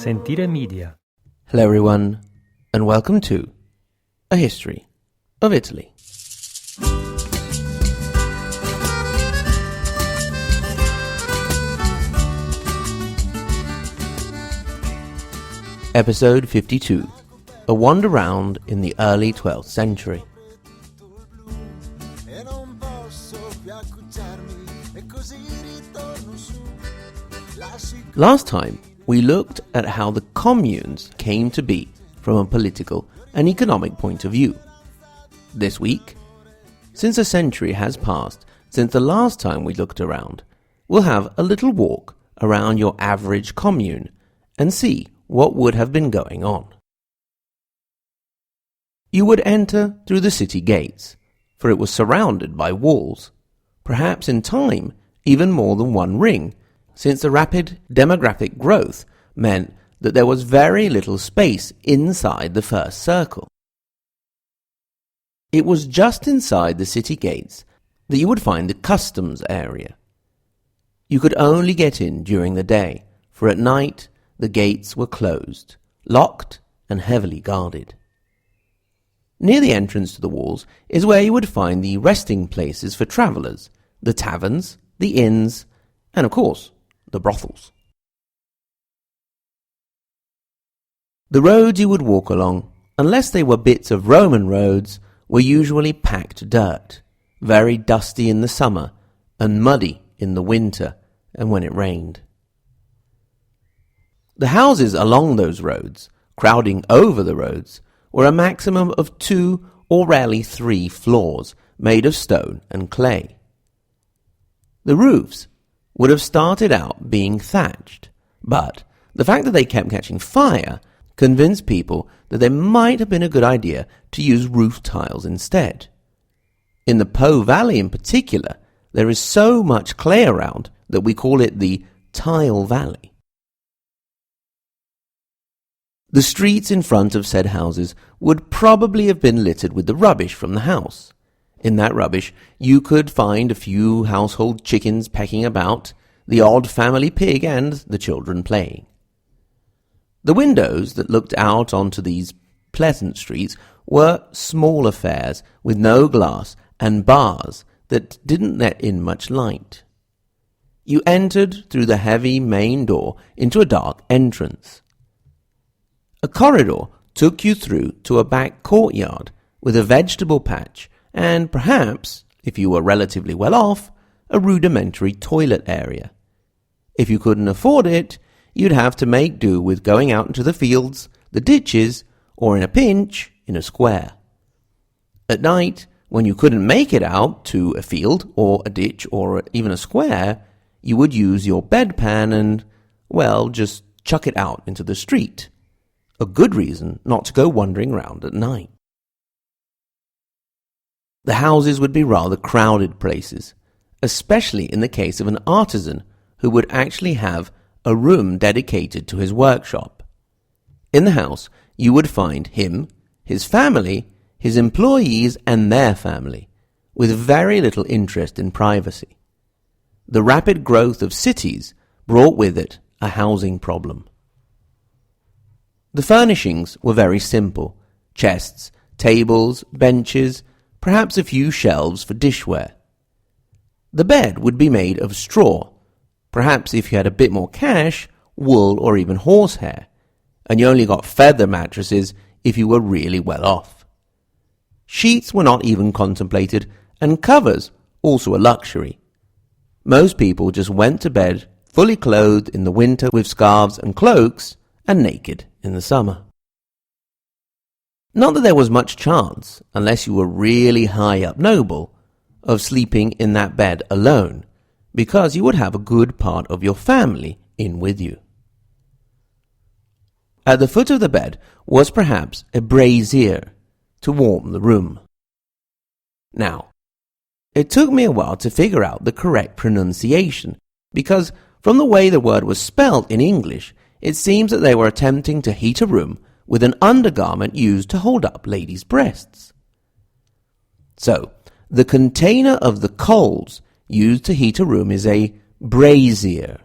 Sentire Media. Hello everyone, and welcome to A History of Italy. Episode 52, A Wander Round in the Early 12th Century. Last time, we looked at how the communes came to be from a political and economic point of view. This week, since a century has passed since the last time we looked around, we'll have a little walk around your average commune and see what would have been going on. You would enter through the city gates, for it was surrounded by walls, perhaps in time even more than one ring, since the rapid demographic growth meant that there was very little space inside the first circle. It was just inside the city gates that you would find the customs area. You could only get in during the day, for at night the gates were closed, locked and heavily guarded. Near the entrance to the walls is where you would find the resting places for travellers, the taverns, the inns, and of course, the brothels. The roads you would walk along, unless they were bits of Roman roads, were usually packed dirt, very dusty in the summer and muddy in the winter and when it rained. The houses along those roads, crowding over the roads, were a maximum of 2 or rarely 3 floors made of stone and clay. The roofs would have started out being thatched, but the fact that they kept catching fire convinced people that there might have been a good idea to use roof tiles instead. In the Po Valley in particular, there is so much clay around that we call it the Tile Valley. The streets in front of said houses would probably have been littered with the rubbish from the house. In that rubbish, you could find a few household chickens pecking about, the odd family pig, and the children playing. The windows that looked out onto these pleasant streets were small affairs with no glass and bars that didn't let in much light. You entered through the heavy main door into a dark entrance. A corridor took you through to a back courtyard with a vegetable patch and perhaps, if you were relatively well off, a rudimentary toilet area. If you couldn't afford it, you'd have to make do with going out into the fields, the ditches, or in a pinch, in a square. At night, when you couldn't make it out to a field or a ditch or even a square, you would use your bedpan and, well, just chuck it out into the street. A good reason not to go wandering round at night. The houses would be rather crowded places, especially in the case of an artisan who would actually have a room dedicated to his workshop. In the house, you would find him, his family, his employees and their family, with very little interest in privacy. The rapid growth of cities brought with it a housing problem. The furnishings were very simple: chests, tables, benches, perhaps a few shelves for dishware. The bed would be made of straw, perhaps if you had a bit more cash, wool or even horsehair, and you only got feather mattresses if you were really well off. Sheets were not even contemplated, and covers also a luxury. Most people just went to bed fully clothed in the winter with scarves and cloaks, and naked in the summer. Not that there was much chance, unless you were really high up noble, of sleeping in that bed alone, because you would have a good part of your family in with you. At the foot of the bed was perhaps a brazier to warm the room. Now, it took me a while to figure out the correct pronunciation, because from the way the word was spelled in English, it seems that they were attempting to heat a room with an undergarment used to hold up ladies' breasts. So, the container of the coals used to heat a room is a brazier.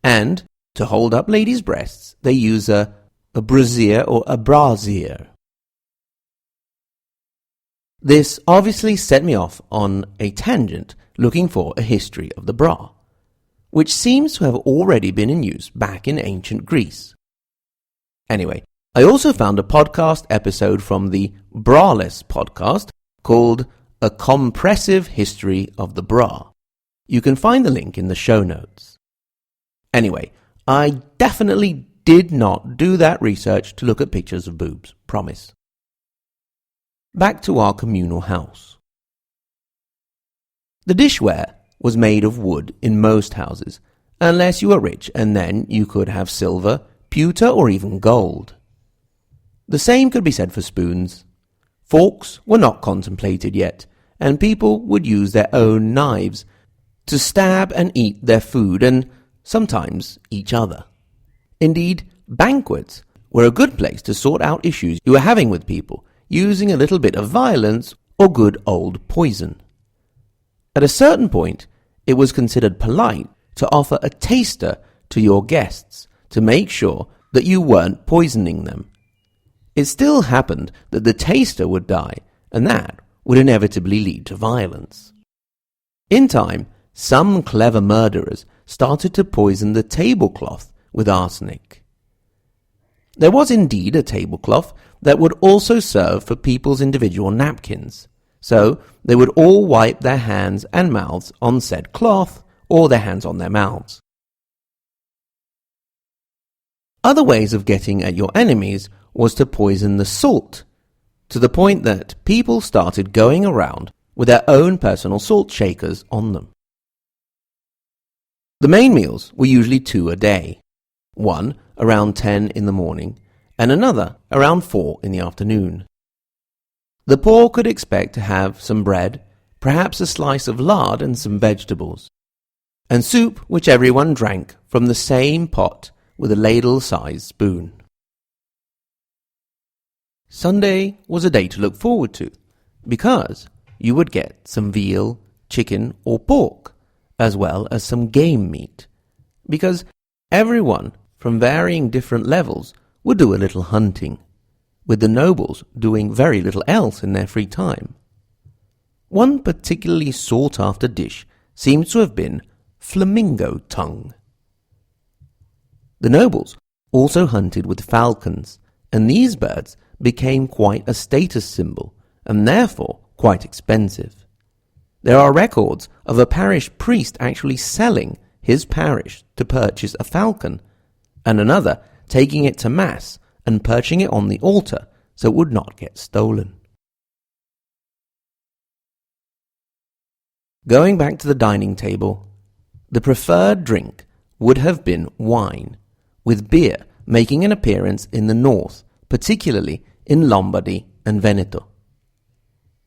And To hold up ladies' breasts, they use a brassiere or a brassiere. This obviously set me off on a tangent looking for a history of the bra, which seems to have already been in use back in ancient Greece. Anyway, I also found a podcast episode from the Braless podcast called A Compressive History of the Bra. You can find the link in the show notes. Anyway, I definitely did not do that research to look at pictures of boobs, promise. Back to our communal house. The dishware was made of wood in most houses, unless you were rich, and then you could have silver, pewter, or even gold. The same could be said for spoons. Forks were not contemplated yet, and people would use their own knives to stab and eat their food and sometimes each other. Indeed, banquets were a good place to sort out issues you were having with people, using a little bit of violence or good old poison. At a certain point, it was considered polite to offer a taster to your guests to make sure that you weren't poisoning them. It still happened that the taster would die, and that would inevitably lead to violence. In time, some clever murderers started to poison the tablecloth with arsenic. There was indeed a tablecloth that would also serve for people's individual napkins, so they would all wipe their hands and mouths on said cloth, or their hands on their mouths. Other ways of getting at your enemies was to poison the salt, to the point that people started going around with their own personal salt shakers on them. The main meals were usually 2 a day, one around 10 in the morning and another around 4 in the afternoon. The poor could expect to have some bread, perhaps a slice of lard and some vegetables, and soup which everyone drank from the same pot with a ladle-sized spoon. Sunday was a day to look forward to, because you would get some veal, chicken or pork, as well as some game meat, because everyone from varying different levels would do a little hunting, with the nobles doing very little else in their free time. One particularly sought-after dish seems to have been flamingo tongue. The nobles also hunted with falcons, and these birds became quite a status symbol, and therefore quite expensive. There are records of a parish priest actually selling his parish to purchase a falcon, and another taking it to mass and perching it on the altar so it would not get stolen. Going back to the dining table, the preferred drink would have been wine, with beer making an appearance in the north, particularly in Lombardy and Veneto.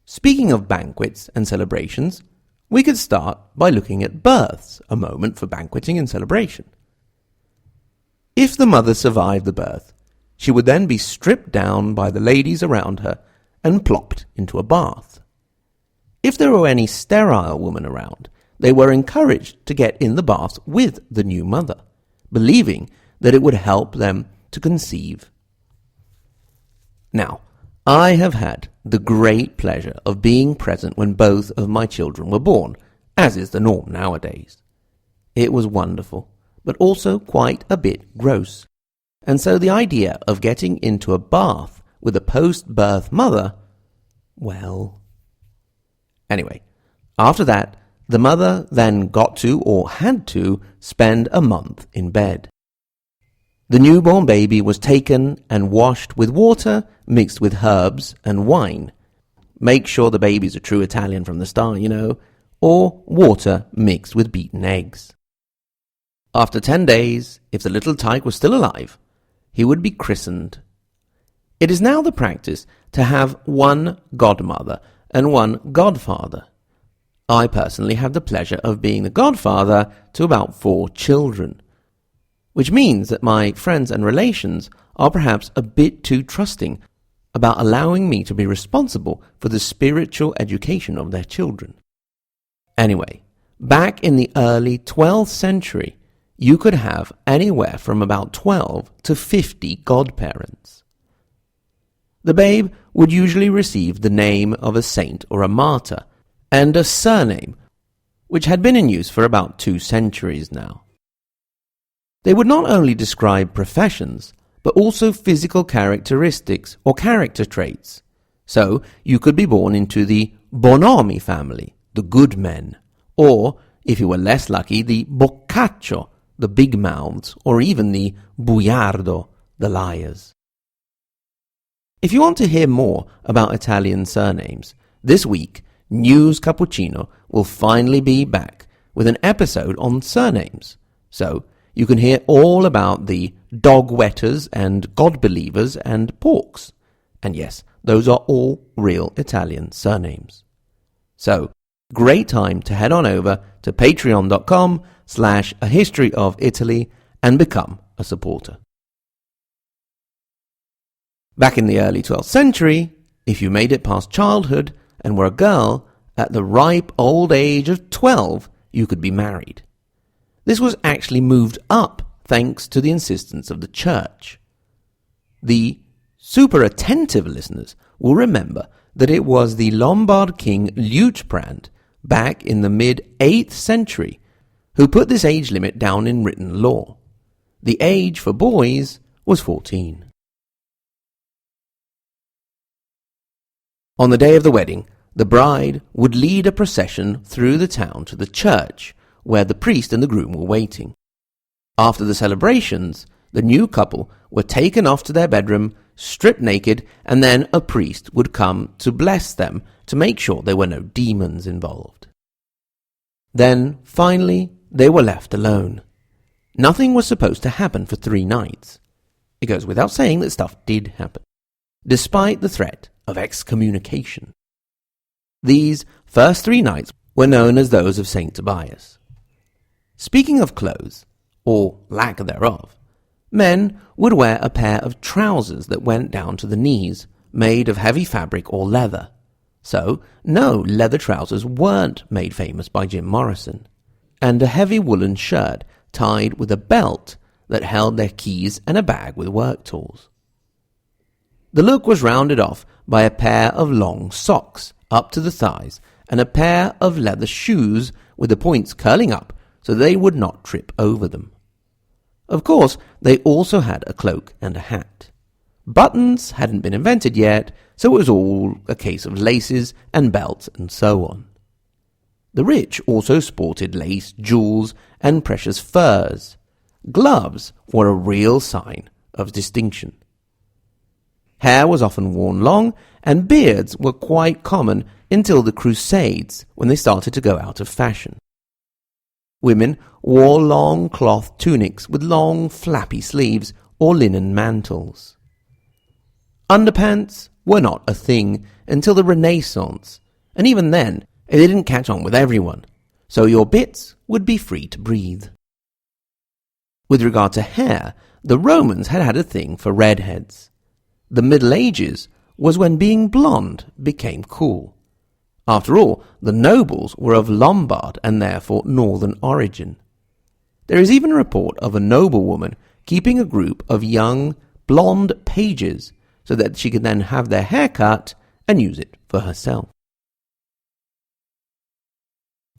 Speaking of banquets and celebrations, we could start by looking at births, a moment for banqueting and celebration. If the mother survived the birth, she would then be stripped down by the ladies around her and plopped into a bath. If there were any sterile women around, they were encouraged to get in the bath with the new mother, believing that it would help them to conceive. Now, I have had the great pleasure of being present when both of my children were born, as is the norm nowadays. It was wonderful, but also quite a bit gross. And so the idea of getting into a bath with a post-birth mother, well... Anyway, after that, the mother then got to, or had to, spend a month in bed. The newborn baby was taken and washed with water mixed with herbs and wine. Make sure the baby's a true Italian from the start, or water mixed with beaten eggs. After 10 days, if the little tyke was still alive, he would be christened. It is now the practice to have one godmother and one godfather. I personally have the pleasure of being the godfather to about 4 children, which means that my friends and relations are perhaps a bit too trusting about allowing me to be responsible for the spiritual education of their children. Anyway, back in the early 12th century, you could have anywhere from about 12 to 50 godparents. The babe would usually receive the name of a saint or a martyr, and a surname, which had been in use for about 2 centuries now. They would not only describe professions, but also physical characteristics or character traits. So you could be born into the Bonomi family, the good men, or, if you were less lucky, the Boccaccio, the big mouths, or even the Buiardo, the liars. If you want to hear more about Italian surnames, this week News Cappuccino will finally be back with an episode on surnames. So you can hear all about the dog wetters and god believers and porks. And yes, those are all real Italian surnames. So, great time to head on over to patreon.com/ahistoryofitaly and become a supporter. Back in the early 12th century, if you made it past childhood and were a girl, at the ripe old age of 12, you could be married. This was actually moved up thanks to the insistence of the church. The super attentive listeners will remember that it was the Lombard king Liutprand, back in the mid-8th century, who put this age limit down in written law. The age for boys was 14. On the day of the wedding, the bride would lead a procession through the town to the church, where the priest and the groom were waiting. After the celebrations, the new couple were taken off to their bedroom, stripped naked, and then a priest would come to bless them to make sure there were no demons involved. Then, finally, they were left alone. Nothing was supposed to happen for 3 nights. It goes without saying that stuff did happen, despite the threat of excommunication. These first 3 nights were known as those of St. Tobias. Speaking of clothes, or lack thereof, men would wear a pair of trousers that went down to the knees, made of heavy fabric or leather. So, no, leather trousers weren't made famous by Jim Morrison. And a heavy woolen shirt tied with a belt that held their keys and a bag with work tools. The look was rounded off by a pair of long socks up to the thighs and a pair of leather shoes with the points curling up so they would not trip over them. Of course, they also had a cloak and a hat. Buttons hadn't been invented yet, so it was all a case of laces and belts and so on. The rich also sported lace, jewels, and precious furs. Gloves were a real sign of distinction. Hair was often worn long, and beards were quite common until the Crusades, when they started to go out of fashion. Women wore long cloth tunics with long flappy sleeves or linen mantles. Underpants were not a thing until the Renaissance, and even then it didn't catch on with everyone, so your bits would be free to breathe. With regard to hair, the Romans had a thing for redheads. The Middle Ages was when being blonde became cool. After all, the nobles were of Lombard and therefore northern origin. There is even a report of a noblewoman keeping a group of young blonde pages so that she could then have their hair cut and use it for herself.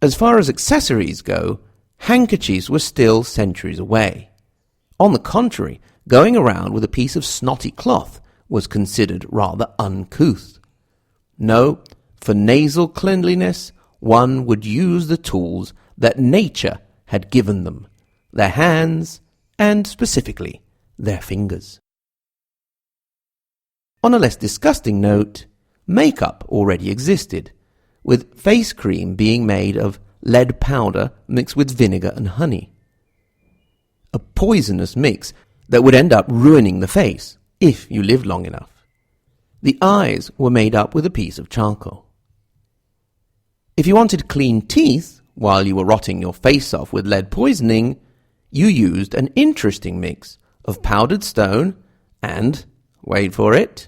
As far as accessories go, handkerchiefs were still centuries away. On the contrary, going around with a piece of snotty cloth was considered rather uncouth. No, for nasal cleanliness, one would use the tools that nature had given them, their hands, and specifically, their fingers. On a less disgusting note, makeup already existed, with face cream being made of lead powder mixed with vinegar and honey. A poisonous mix that would end up ruining the face if you lived long enough. The eyes were made up with a piece of charcoal. If you wanted clean teeth while you were rotting your face off with lead poisoning, you used an interesting mix of powdered stone and, wait for it,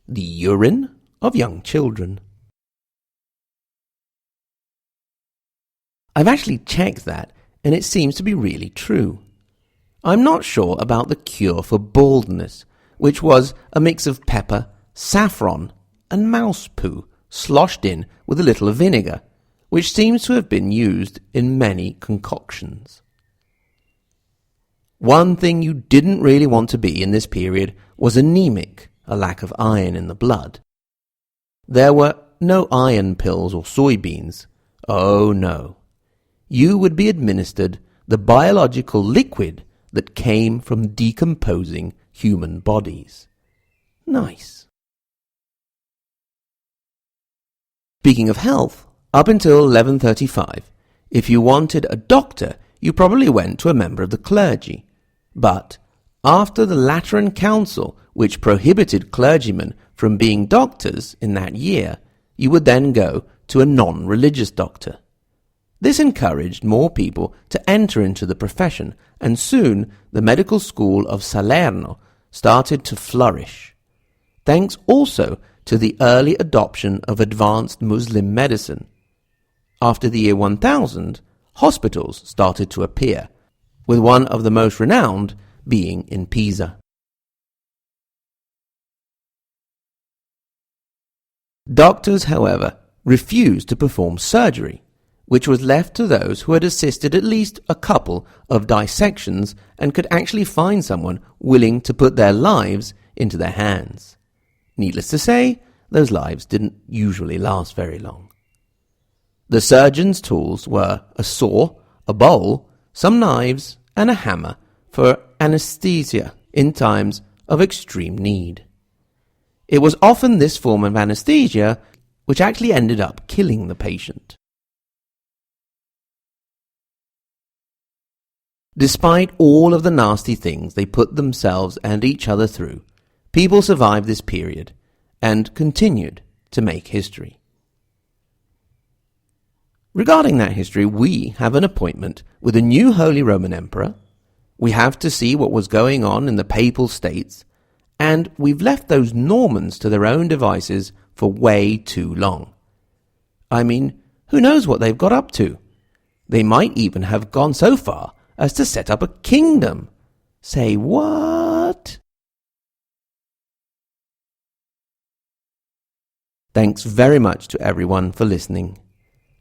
the urine of young children. I've actually checked that, and it seems to be really true. I'm not sure about the cure for baldness, which was a mix of pepper, saffron, and mouse poo sloshed in with a little vinegar, which seems to have been used in many concoctions. One thing you didn't really want to be in this period was anemic, a lack of iron in the blood. There were no iron pills or soybeans. Oh no. You would be administered the biological liquid that came from decomposing human bodies. Nice. Speaking of health, up until 1135, if you wanted a doctor, you probably went to a member of the clergy. But after the Lateran Council, which prohibited clergymen from being doctors in that year, you would then go to a non-religious doctor. This encouraged more people to enter into the profession, and soon the medical school of Salerno started to flourish. Thanks also to the early adoption of advanced Muslim medicine. After the year 1000, hospitals started to appear, with one of the most renowned being in Pisa. Doctors, however, refused to perform surgery, which was left to those who had assisted at least a couple of dissections and could actually find someone willing to put their lives into their hands. Needless to say, those lives didn't usually last very long. The surgeon's tools were a saw, a bowl, some knives, and a hammer for anesthesia in times of extreme need. It was often this form of anesthesia which actually ended up killing the patient. Despite all of the nasty things they put themselves and each other through, people survived this period and continued to make history. Regarding that history, we have an appointment with a new Holy Roman Emperor. We have to see what was going on in the Papal States, and we've left those Normans to their own devices for way too long. I mean, who knows what they've got up to? They might even have gone so far as to set up a kingdom. Say what? Thanks very much to everyone for listening.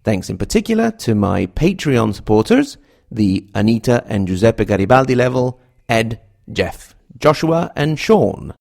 Thanks in particular to my Patreon supporters, the Anita and Giuseppe Garibaldi level, Ed, Jeff, Joshua and Sean.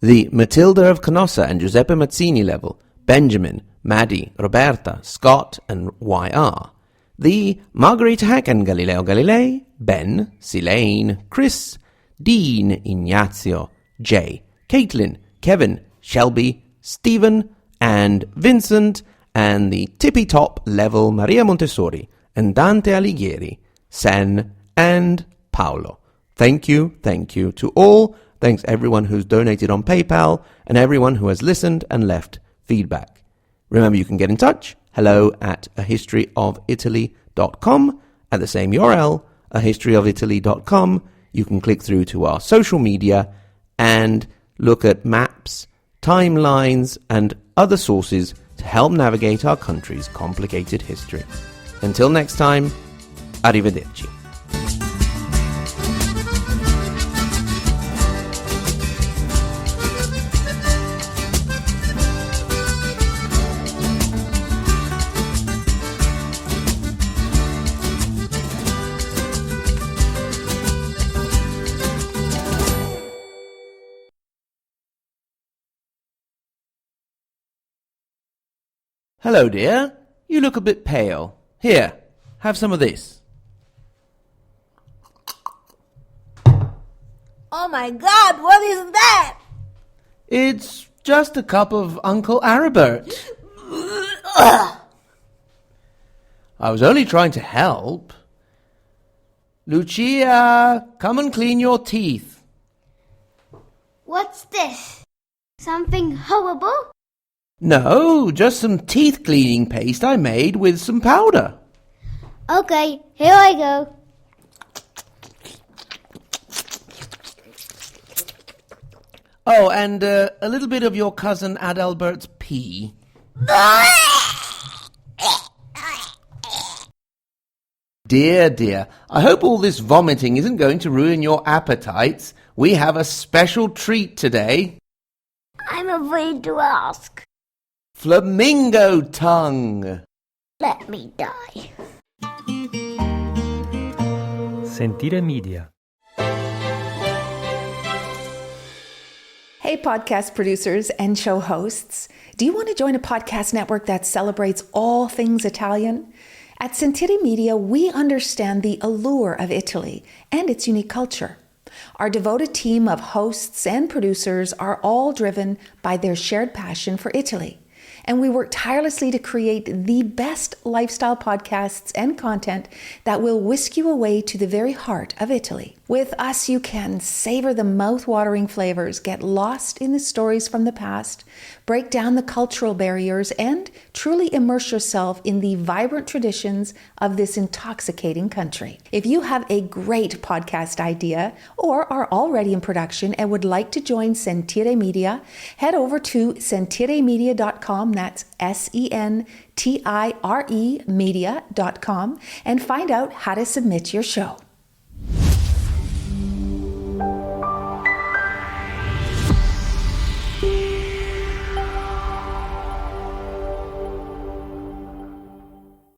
The Matilda of Canossa and Giuseppe Mazzini level, Benjamin, Maddie, Roberta, Scott and YR. The Margherita Hack and Galileo Galilei, Ben, Silane, Chris, Dean, Ignazio, Jay, Caitlin, Kevin, Shelby, Stephen and Vincent, and the tippy-top level Maria Montessori and Dante Alighieri, Sen and Paolo. Thank you to all. Thanks everyone who's donated on PayPal and everyone who has listened and left feedback. Remember, you can get in touch, hello@ahistoryofitaly.com, at the same URL, ahistoryofitaly.com. You can click through to our social media and look at maps, timelines, and other sources to help navigate our country's complicated history. Until next time, arrivederci. Hello, dear. You look a bit pale. Here, have some of this. Oh my God, what is that? It's just a cup of Uncle Aribert. I was only trying to help. Lucia, come and clean your teeth. What's this? Something horrible? No, just some teeth cleaning paste I made with some powder. Okay, here I go. Oh, and a little bit of your cousin Adalbert's pee. Dear, dear, I hope all this vomiting isn't going to ruin your appetites. We have a special treat today. I'm afraid to ask. Flamingo tongue. Let me die. Sentire Media. Hey, podcast producers and show hosts. Do you want to join a podcast network that celebrates all things Italian? At Sentire Media, we understand the allure of Italy and its unique culture. Our devoted team of hosts and producers are all driven by their shared passion for Italy. And we work tirelessly to create the best lifestyle podcasts and content that will whisk you away to the very heart of Italy. With us, you can savor the mouth-watering flavors, get lost in the stories from the past, break down the cultural barriers, and truly immerse yourself in the vibrant traditions of this intoxicating country. If you have a great podcast idea or are already in production and would like to join Sentire Media, head over to sentiremedia.com, that's SENTIRE media.com, and find out how to submit your show.